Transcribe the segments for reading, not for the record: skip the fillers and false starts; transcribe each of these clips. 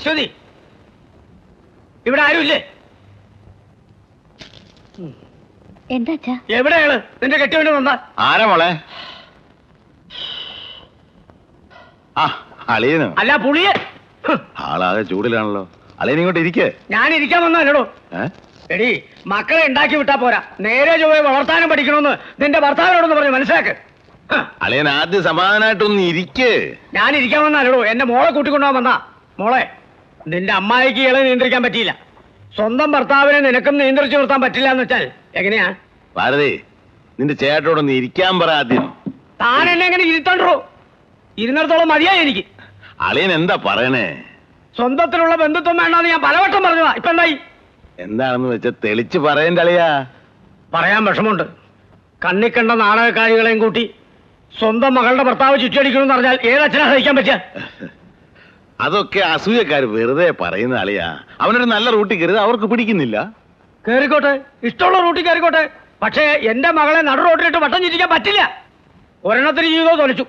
അശ്വതി, ഇവിടെ ആരുമില്ലേ? എന്താ എവിടെയാണ് നിന്റെ കെട്ടിയോണ്ട് വന്നാ? ആരാ മോളെ? ആ അളിയനോ? അല്ല പുളിയെ. ആളാകെ ചൂടിലാണല്ലോ. അളിയൻ ഇങ്ങോട്ട് ഇരിക്കേ. ഞാൻ ഇരിക്കാൻ വന്നല്ലോ. എടി, മക്കളെ ഉണ്ടാക്കി വിട്ടാ പോരാ, നേരെ ചൊവ്വേ വളർത്താനും പഠിക്കണമെന്ന് നിന്റെ ഭർത്താവിനോടൊന്ന് പറഞ്ഞു മനസ്സിലാക്ക്. അളിയൻ ആദ്യം സമാധാനമായിട്ടൊന്ന് ഇരിക്കേ. ഞാൻ ഇരിക്കാൻ വന്നല്ലോ, എന്റെ മോളെ കൂട്ടിക്കൊണ്ടുപോകാൻ വന്നാ. മോളെ, നിന്റെ അമ്മായിക്ക് ഇളെ നിയന്ത്രിക്കാൻ പറ്റിയില്ല, സ്വന്തം ഭർത്താവിനെ നിനക്കും നിയന്ത്രിച്ചു നിർത്താൻ പറ്റില്ല എന്ന് വെച്ചാൽ എങ്ങനെയാ? ഭാരതി, നിന്റെ ചേട്ടനോടൊന്ന് ഇരിക്കാൻ പറ ആദ്യം. താൻ എന്നെ എങ്ങനെ ഇരുത്തണ്ടോ? ഇരുന്നിടത്തോളം മതിയായി എനിക്ക്. അളിയൻ എന്താ പറയണേ? സ്വന്തത്തിലുള്ള ബന്ധുത്വം വേണ്ടെന്ന് ഞാൻ പലവട്ടം പറഞ്ഞതാ. ഇപ്പൊ എന്തായി? എന്താണെന്ന് വെച്ചാ തെളിച്ച് പറയണ്ട അളിയാ. പറയാൻ വിഷമമുണ്ട്. കണ്ണിക്കണ്ട നാടകക്കാരികളെയും കൂട്ടി സ്വന്തം മകളുടെ ഭർത്താവ് ചുറ്റടിക്കണമെന്ന് പറഞ്ഞാൽ ഏതച്ഛനാ സഹിക്കാൻ പറ്റുക? അതൊക്കെ അസൂയക്കാര് വെറുതെ പറയുന്ന അളിയാ. അവനൊരു നല്ല റൂട്ടിൽ കയറി അവർക്ക് പിടിക്കുന്നില്ല. കേറിക്കോട്ടെ, ഇഷ്ടമുള്ള റൂട്ടിൽ കയറിക്കോട്ടെ. പക്ഷേ എന്റെ മകളെ നടു റോട്ടിലിട്ട് വട്ടം ചിരിക്കാൻ പറ്റില്ല. ഒരെണ്ണത്തിന് ജീവിതം തൊലച്ചു,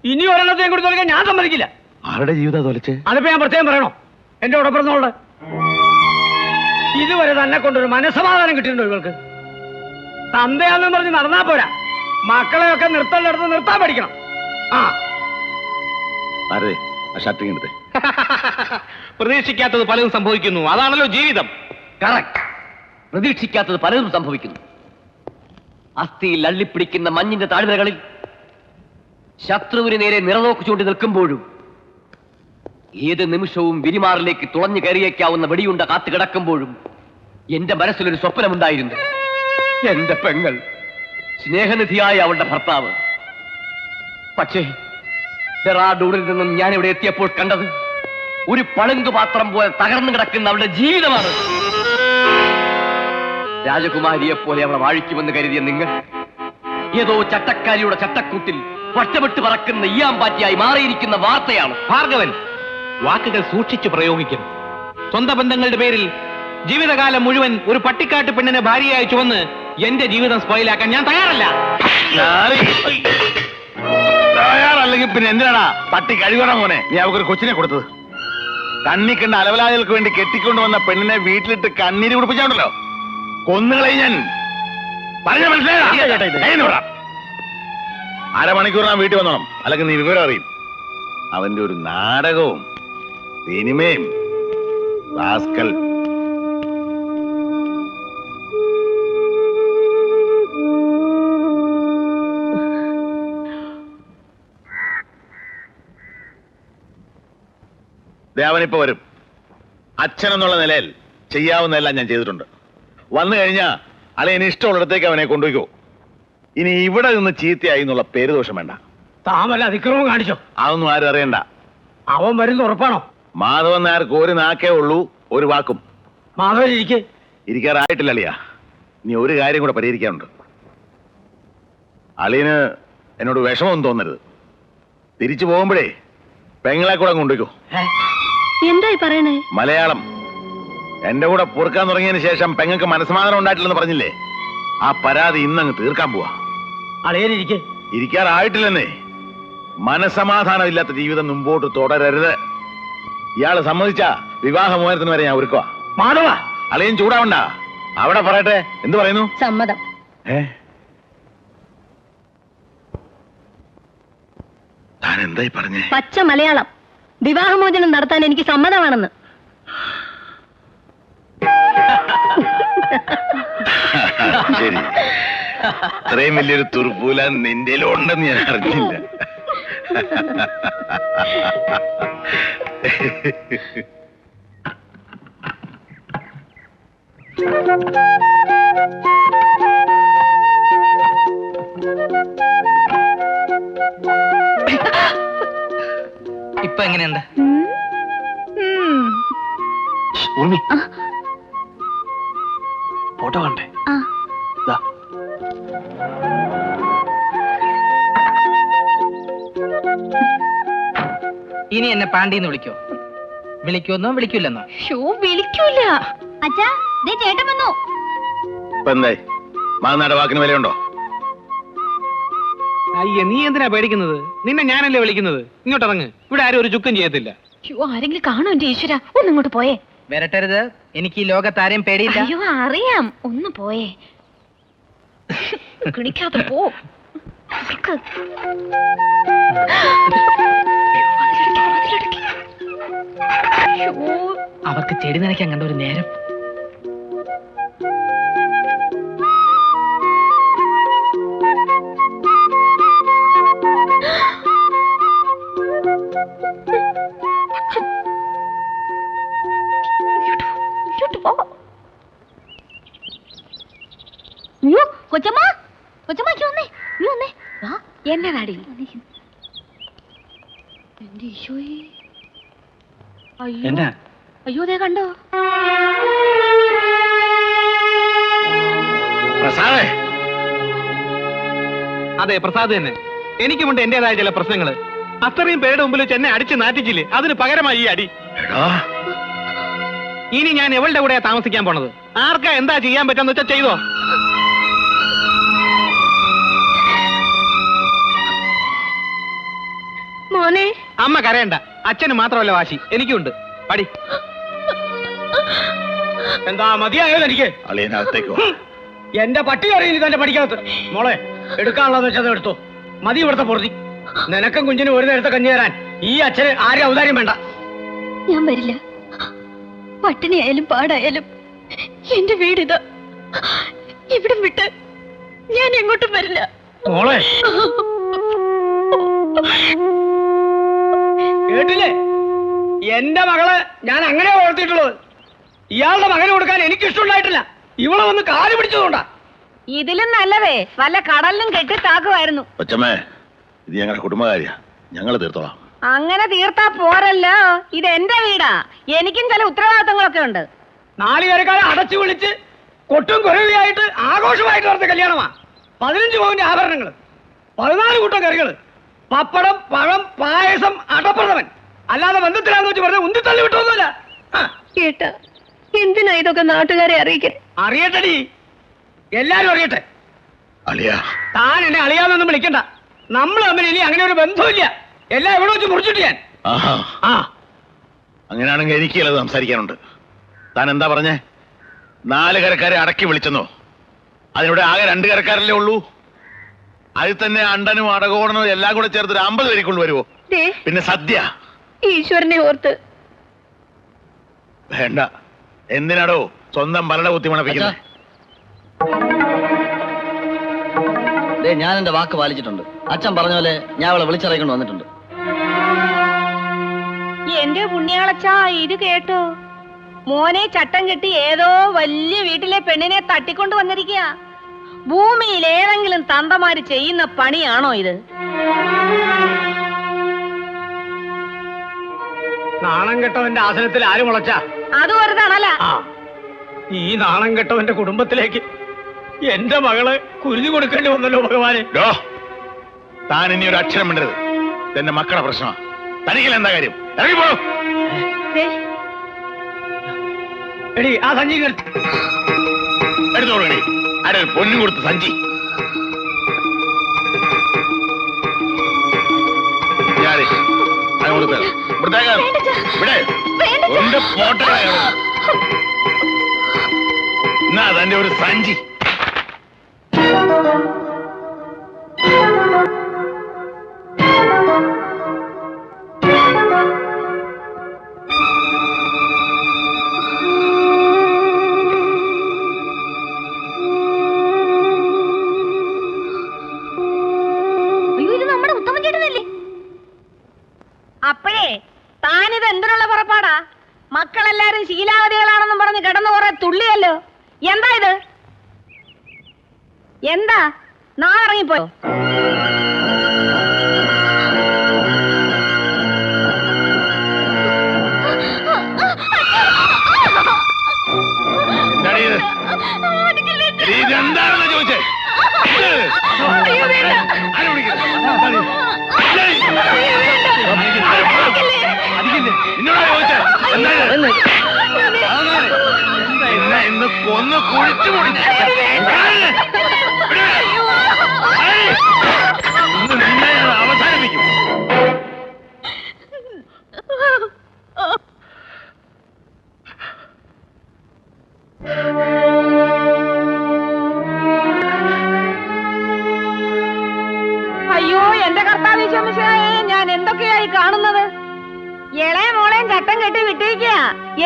ഇനി ഒരെണ്ണത്തെയും കൂടി തൊലിക്കാൻ ഞാൻ സമ്മതിക്കില്ല. ആരുടെ ജീവിതം തൊലച്ച്? അതിപ്പോ ഞാൻ പ്രത്യേകം പറയണോ? എന്റെ കൂടെ പിറന്നോളെ ഇതുവരെ തന്നെ കൊണ്ടൊരു മനസ്സമാധാനം കിട്ടിയിട്ടുണ്ടോ ഇവൾക്ക്? തന്തയാന്നും പറഞ്ഞ് നടന്നാ പോരാ, മക്കളെയൊക്കെ നിർത്തേണ്ടടുത്ത് നിർത്താൻ പഠിക്കണം. പ്രതീക്ഷിക്കാത്തത് പലതും സംഭവിക്കുന്നു, അതാണല്ലോ ജീവിതം. കറക്റ്റ്. പ്രതീക്ഷിക്കാത്തത് പലതും സംഭവിക്കുന്നു. അസ്ഥിയിൽ അള്ളിപ്പിടിക്കുന്ന മഞ്ഞിന്റെ താഴ്വരകളിൽ ശത്രുവിന് നേരെ നിറനോക്ക് ചൂണ്ടി നിൽക്കുമ്പോഴും ഏത് നിമിഷവും വിരിമാറിലേക്ക് തുളഞ്ഞു കയറിയേക്കാവുന്ന വെടിയുണ്ട കാത്തു കിടക്കുമ്പോഴും എന്റെ മനസ്സിലൊരു സ്വപ്നമുണ്ടായിരുന്നു. എന്റെ പെങ്ങൾ, സ്നേഹനിധിയായ അവളുടെ ഭർത്താവ്. പക്ഷേ ഡെറാഡൂണിൽ നിന്നും ഞാൻ ഇവിടെ എത്തിയപ്പോൾ കണ്ടത് ഒരു പളുങ്കുപാത്രം പോലെ തകർന്നു കിടക്കുന്ന അവളുടെ ജീവിതമാണ്. രാജകുമാരിയെ പോലെ അവളെ വാഴിക്കുമെന്ന് കരുതിയ നിങ്ങൾ ഏതോ ചട്ടക്കാരിയുടെ ചട്ടക്കൂട്ടിൽ വട്ടമിട്ട് പറക്കുന്ന ഈയാമ്പാറ്റിയായി മാറിയിരിക്കുന്ന വാർത്തയാണ്. ഭാർഗവൻ, വാക്കുകൾ സൂക്ഷിച്ചു പ്രയോഗിക്കണം. സ്വന്തം ബന്ധങ്ങളുടെ പേരിൽ ജീവിതകാലം മുഴുവൻ ഒരു പട്ടിക്കാട്ട് പെണ്ണിനെ ഭാര്യയായി ചുവന്ന് എന്റെ ജീവിതം സ്പോയിലാക്കാൻ ഞാൻ തയ്യാറല്ല. തയ്യാറല്ലെങ്കിൽ പിന്നെ എന്തിനാടാ പട്ടി കഴിവണം മോനെ നീ അവർക്കൊരു കൊച്ചിനെ കൊടുത്തത്? കണ്ണിക്കണ്ട അലവലാദികൾക്ക് വേണ്ടി കെട്ടിക്കൊണ്ടുവന്ന പെണ്ണിനെ വീട്ടിലിട്ട് കണ്ണീര് കുടിപ്പിച്ചാണല്ലോ കൊന്നുകളെ ഞാൻ. പറഞ്ഞ മനസ്സിലായി? അരമണിക്കൂർ ഞാൻ വീട്ടിൽ വന്നോണം, അല്ലെങ്കിൽ നീ വിവരം അറിയും. അവന്റെ ഒരു നാടകവും സിനിമയും. റാസ്കൽ. ദേവനിപ്പോ വരും. അച്ഛനെന്നുള്ള നിലയിൽ ചെയ്യാവുന്നതെല്ലാം ഞാൻ ചെയ്തിട്ടുണ്ട്. വന്നു കഴിഞ്ഞാ അളിയന് ഇഷ്ടമുള്ളിടത്തേക്ക് അവനെ കൊണ്ടുപോയിക്കോ. ഇനി ഇവിടെ നിന്ന് ചീത്തയായി എന്നുള്ള പേര് ദോഷം വേണ്ട. താമല്ല അതിക്രമം കാണിച്ചോ? അതൊന്നും ആരും അറിയണ്ട. അവൻ വരുന്ന ഉറപ്പാണോ? മാധവൻ നായർക്ക് ഒരു നാക്കേ ഉള്ളൂ, ഒരു വാക്കും. മാധവൻ ഇരിക്കാറായിട്ടില്ല അളിയാ. ഇനി ഒരു കാര്യം കൂടെ പരിഹരിക്കാനുണ്ട്. അളിയന് എന്നോട് വിഷമമൊന്നും തോന്നരുത്. തിരിച്ചു പോകുമ്പോഴേ പെങ്ങളെ കൂടെ കൊണ്ടുപോയിക്കോ. എന്തായി പറയണേ? മലയാളം എന്റെ കൂടെ പൊറുക്കാൻ തുടങ്ങിയതിന് ശേഷം പെങ്ങൾക്ക് മനസ്സമാധാനം ഉണ്ടായിട്ടില്ലെന്ന് പറഞ്ഞില്ലേ, ആ പരാതി ഇന്നങ്ങ് തീർക്കാൻ പോവാ. ഇരിക്കാറായിട്ടില്ലെന്നേ. മനസ്സമാധാനം ഇല്ലാത്ത ജീവിതം മുമ്പോട്ട് തുടരരുത്. ഇയാള് സമ്മതിച്ച വിവാഹമോചനത്തിന് വരെ ഞാൻ ഒരുക്കുക. അളിയൻ ചൂടാവണ്ട, അവിടെ പറയട്ടെ. എന്ത് പറയുന്നു? സമ്മതം. താൻ എന്തായി പറഞ്ഞേ? പച്ച മലയാളം. വിവാഹമോചനം നടത്താൻ എനിക്ക് സമ്മതമാണെന്ന്. ശരി, ഇത്രയും വലിയൊരു തുറുപ്പൂല നിന്റെ ഉണ്ടെന്ന് ഞാൻ അറിഞ്ഞില്ല. ഇപ്പൊ എങ്ങനെയുണ്ട്? ഫോട്ടോ കണ്ടേ? ഇനി എന്നെ പാണ്ടിന്ന് വിളിക്കോ? വിളിക്കുമെന്നോ വിളിക്കൂലെന്നോ? വിളിക്കൂല. അച്ഛാ, ചേട്ടൻ വന്നു. മാനാട് വാക്കിന് വിലയുണ്ടോ? അയ്യ, നീ എന്തിനാ പേടിക്കുന്നത്? നിന്നെ ഞാനല്ലേ വിളിക്കുന്നത്. ഇങ്ങോട്ടിറങ്ങ്. ഇവിടെ ആരും ഒരു ചുക്കും ചെയ്യത്തില്ല. അയ്യോ, ആരെങ്കിലും കാണോ എന്റെ ഈശ്വര? ഒന്നിങ്ങോട്ട് പോയേ. വരട്ടരുത്, എനിക്ക് ഈ ലോകത്താരെയും പേടിയില്ല. അയ്യോ, അറിയാം, ഒന്ന് പോയേ. കിണിക്കാതെ പോ. അവർക്ക് ചെടി നനയ്ക്കാൻ കണ്ട ഒരു നേരം. കൊച്ചമ്മ, കൊച്ചമ്മ വന്നേ, നീ വന്നേ. എന്നതാടി എന്റെ ഈശോയെ? എന്നാ? അയ്യോ, ദേ കണ്ടോ? പ്രസാദേ, അതെ, പ്രസാദ് തന്നെ. എനിക്കുമുണ്ട് എന്റേതായ ചില പ്രശ്നങ്ങള്. അത്രയും പേരുടെ മുമ്പിൽ വെച്ച് എന്നെ അടിച്ച് നാറ്റിച്ചില്ലേ, അതിന് പകരമായി ഈ അടി. എടാ, ഇനി ഞാൻ എവളുടെ കൂടെയാ താമസിക്കാൻ പോണത്. ആർക്കാ എന്താ ചെയ്യാൻ പറ്റാന്ന് വെച്ചാ ചെയ്തോ. മോനെ, അമ്മ കരയണ്ട. അച്ഛന് മാത്രമല്ല വാശി, എനിക്കുണ്ട്. പടി. എന്താ മതിയായോ എനിക്ക്? അളിയനകത്തേക്കോ? എന്റെ പട്ടി അറിയില്ല തന്റെ പഠിക്കാത്ത മോളെ. എടുക്കാനുള്ളത് വെച്ചത് എടുത്തോ. മതി ഇവിടുത്തെ പൊറുതി. നിനക്കും കുഞ്ഞിനും ഒരു നേരത്തെ കഞ്ഞി തരാൻ ഈ അച്ഛന് ആരും ഔദാര്യം വേണ്ട. ഞാൻ വരില്ല. പട്ടിണിയായാലും പാടായാലും എന്റെ വീടിത്. ഇവിടം വിട്ട് ഞാൻ എങ്ങോട്ടും വരില്ല. മോളെ, കേട്ടില്ലേ? എന്റെ മകളെ ഞാൻ അങ്ങനെ വളർത്തിയിട്ടുള്ളത്. ഇയാളുടെ മകന് കൊടുക്കാൻ എനിക്ക് ഇഷ്ടമുണ്ടായിട്ടില്ല. ഇവളെ വന്ന് കാല് പിടിച്ചതുകൊണ്ടാ. ഇതിലും നല്ലതേ വല്ല കടലിലും കെട്ടി താക്കുമായിരുന്നു. കൊച്ചമ്മേ, ഇത് ഞങ്ങളുടെ കുടുംബകാര്യാ, ഞങ്ങൾ തീർത്തോളാം. അങ്ങനെ തീർത്താ പോരല്ലോ. ഇത് എന്റെ വീടാ. എനിക്കും ചില ഉത്തരവാദിത്തങ്ങളൊക്കെ ഉണ്ട്. നാലുപേരെക്കാരെ അടച്ചു വിളിച്ച് കൊട്ടും കുറവിയായിട്ട് ആഘോഷമായിട്ട് നടത്തിയ കല്യാണമാ. 15 പവന്റെ ആഭരണങ്ങള്, 14 കൂട്ടം കറികള്, പപ്പടം, പഴം, പായസം, അടപ്രഥമൻ. അല്ലാതെ ബന്ധത്തിലാന്ന് വെച്ച് പറഞ്ഞ ഉന്തിത്തള്ളി വിട്ടൊന്നുമില്ല. കേട്ടാ, എന്തിനാ ഇതൊക്കെ നാട്ടുകാരെ അറിയിക്കാൻ? അറിയട്ടെടി, എല്ലാരും അറിയട്ടെ. അളിയാ, താൻ എന്നെ അളിയാന്നൊന്നും വിളിക്കണ്ട. നമ്മൾ തമ്മിൽ ഇനി അങ്ങനെ ഒരു ബന്ധമില്ല. എല്ലാം എവിടെ വെച്ച് മുറിച്ചിട്ട് ഞാൻ. ആഹാ, ആ, അങ്ങനെയാണെങ്കിൽ എനിക്ക് ചിലത് സംസാരിക്കാനുണ്ട്. താൻ എന്താ പറഞ്ഞേ? 4 കരക്കാരെ അടക്കി വിളിച്ചെന്നോ? അതിനിവിടെ ആകെ 2 കരക്കാരല്ലേ ഉള്ളൂ. അതിൽ തന്നെ അണ്ടനും അടകോടനും എല്ലാം കൂടെ ചേർത്ത് 50 പേരെക്കൊണ്ട് വരുമോ? പിന്നെ സദ്യ? ഈശ്വരനെ ഓർത്ത് വേണ്ട. എന്തിനാടോ സ്വന്തം പലട കുത്തി മണപ്പിക്കുന്നത്? ഞാൻ എന്റെ വാക്ക് പാലിച്ചിട്ടുണ്ട്. അച്ഛൻ പറഞ്ഞ പോലെ ഞാൻ അവളെ വിളിച്ചിറക്കൊണ്ട് വന്നിട്ടുണ്ട്. എന്റെ പുണ്യാളച്ചാ, ഇത് കേട്ടോ? മോനെ ചട്ടം കെട്ടി ഏതോ വലിയ വീട്ടിലെ പെണ്ണിനെ തട്ടിക്കൊണ്ട് വന്നിരിക്കുക. ഭൂമിയിൽ ഏതെങ്കിലും തന്തമാര് ചെയ്യുന്ന പണിയാണോ ഇത്? നാണം കെട്ടവന്റെ ആസനത്തിൽ ആര് മുളച്ച? അത് വെറുതാണല്ല. ഈ നാണം കെട്ടവന്റെ കുടുംബത്തിലേക്ക് എന്റെ മകളെ കുരുതി കൊടുക്കേണ്ടി വന്നല്ലോ ഭഗവാനെ. താൻ ഇനി ഒരു അക്ഷരം മിണ്ടരുത്. എന്റെ മക്കളുടെ പ്രശ്നമാണ്. തനിക്കില്ല എന്താ കാര്യം? ഇറങ്ങിപ്പോ. എടി, ആ സഞ്ചി എടുത്തോളൂ. ആരെ പൊന്നും കൊടുത്ത് സഞ്ചി. എന്നാ തന്റെ ഒരു സഞ്ചി. അപ്പോഴേ താനിത് എന്തിനുള്ള പുറപ്പാടാ? മക്കളെല്ലാരും ശീലാവതികളാണെന്നും പറഞ്ഞ് കിടന്നു കുറെ തുള്ളിയല്ലോ. എന്താ ഇത്? എന്താ നാളിറങ്ങിപ്പോയോ? എന്താണെന്ന് ചോദിച്ചേ? നിന്നോടാ ചോദിച്ചേ? എന്താ ഇന്ന് കൊന്ന് കുഴിച്ചു പൊടിച്ചു.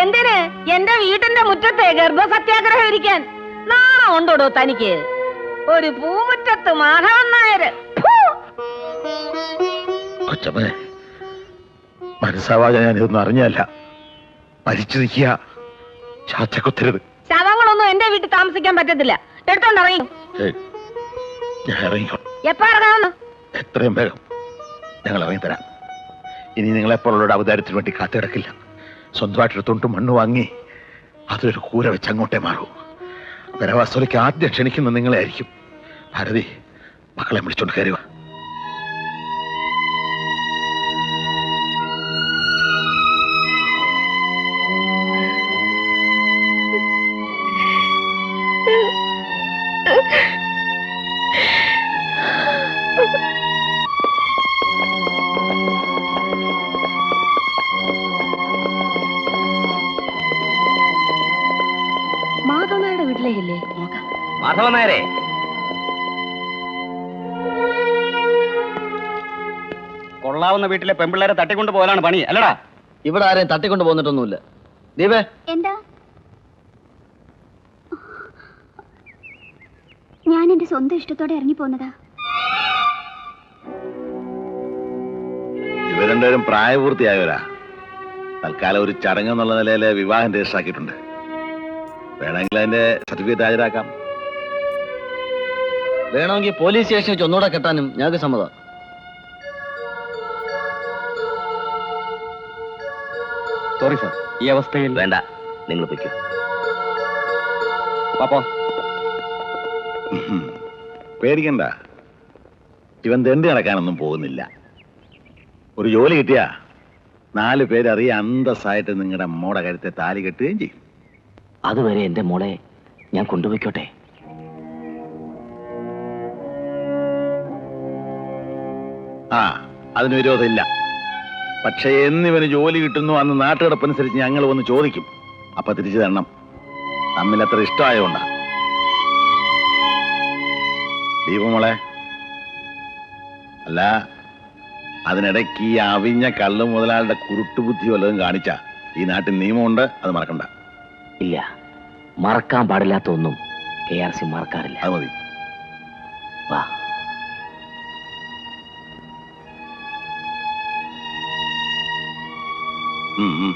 എന്തിന് എന്റെ വീട്ടിന്റെ മുറ്റത്തെ ഗർഭസത്യാഗ്രഹം ഇരിക്കാൻ നാളെ ഉണ്ടോടോ തനിക്ക്? ഒരു പൂമുറ്റത്ത് മാധവൻ നായര്. കൊച്ചമ്മേ, മനസ്സാവാതെ ഞാൻ ഇതൊന്നും അറിഞ്ഞല്ല. മരിച്ചു നിൽക്കുക, ചാച്ചക്കുത്തരുത്. ശവങ്ങളൊന്നും എന്റെ വീട്ടിൽ താമസിക്കാൻ പറ്റത്തില്ല. എടുത്തോണ്ട് ഇറങ്ങി. ഞാൻ ഇറങ്ങിക്കോ. എപ്പോ ഇറങ്ങാമെന്ന്? എത്രയും വേഗം ഞങ്ങൾ ഇറങ്ങിത്തരാം. ഇനി നിങ്ങളെപ്പോലുള്ളവരുടെ അവതാരത്തിന് വേണ്ടി കാത്തിടക്കില്ല. സ്വന്തമായിട്ടൊരു തൊണ്ടും മണ്ണ് വാങ്ങി അതൊരു കൂര വെച്ച് അങ്ങോട്ടേ മാറൂ. വരവാസോലിക്ക് ആദ്യം ക്ഷണിക്കുന്ന നിങ്ങളെ ആയിരിക്കും. ഭാരതി, മക്കളെ വിളിച്ചോണ്ട് കയറുക. മാധവനായുടെ വീട്ടിലേക്കല്ലേ? മാധവൻ നായരെ, കൊള്ളാവുന്ന വീട്ടിലെ പെമ്പിള്ളേരെ തട്ടിക്കൊണ്ട് പോകാനാണ് പണി അല്ലടാ? ഇവിടെ ആരെയും തട്ടിക്കൊണ്ട് പോന്നിട്ടൊന്നുമില്ല. ദീപേ, എന്താ? ഞാൻ എന്റെ സ്വന്തം ഇഷ്ടത്തോടെ ഇറങ്ങിപ്പോന്നതാ. ഇവർ രണ്ടുപേരും പ്രായപൂർത്തിയായവരാ. തൽക്കാലം ഒരു ചടങ്ങ് എന്നുള്ള നിലയില് വിവാഹം രജിസ്റ്റർ ആക്കിയിട്ടുണ്ട്. വേണമെങ്കിൽ അതിന്റെ സർട്ടിഫിക്കറ്റ് ഹാജരാക്കാം. വേണമെങ്കിൽ പോലീസ് സ്റ്റേഷൻ വെച്ച് ഒന്നുകൂടെ കെട്ടാനും ഞങ്ങൾക്ക് സമ്മതം. സോറി സാർ, ഈ അവസ്ഥയിൽ വേണ്ട, നിങ്ങൾ പൊയ്ക്കോ. പാപ്പോ പേടിക്കണ്ട, ഇവൻ തെണ്ടി നടക്കാനൊന്നും പോകുന്നില്ല. ഒരു ജോലി കിട്ടിയാ 4 പേരറിയ അന്തസ്സായിട്ട് നിങ്ങളുടെ മോടെ കരുത്തെ താലി കെട്ടുകയും ചെയ്യും. അതുവരെ എന്റെ മോളെ ഞാൻ കൊണ്ടുപോയിക്കോട്ടെ. ആ, അതിന് വിരോധമില്ല. പക്ഷെ എന്നിവന് ജോലി കിട്ടുന്നു അന്ന് നാട്ടുകിടപ്പനുസരിച്ച് ഞങ്ങൾ വന്ന് ചോദിക്കും. അപ്പൊ തിരിച്ചു തരണം. തമ്മിൽ അത്ര ഇഷ്ടമായോണ്ടാ. ദീപമോളെ, അല്ല, അതിനിടയ്ക്ക് ഈ അവിഞ്ഞ കള്ളു മുതലാളുടെ കുരുട്ടുബുദ്ധി വല്ലതും കാണിച്ച ഈ നാട്ടിൽ നിയമമുണ്ട്, അത് മറക്കണ്ട. ഇല്ല, മറക്കാൻ പാടില്ലാത്ത ഒന്നും KRC മറക്കാറില്ല. അത് മതി. വാ. ഉം.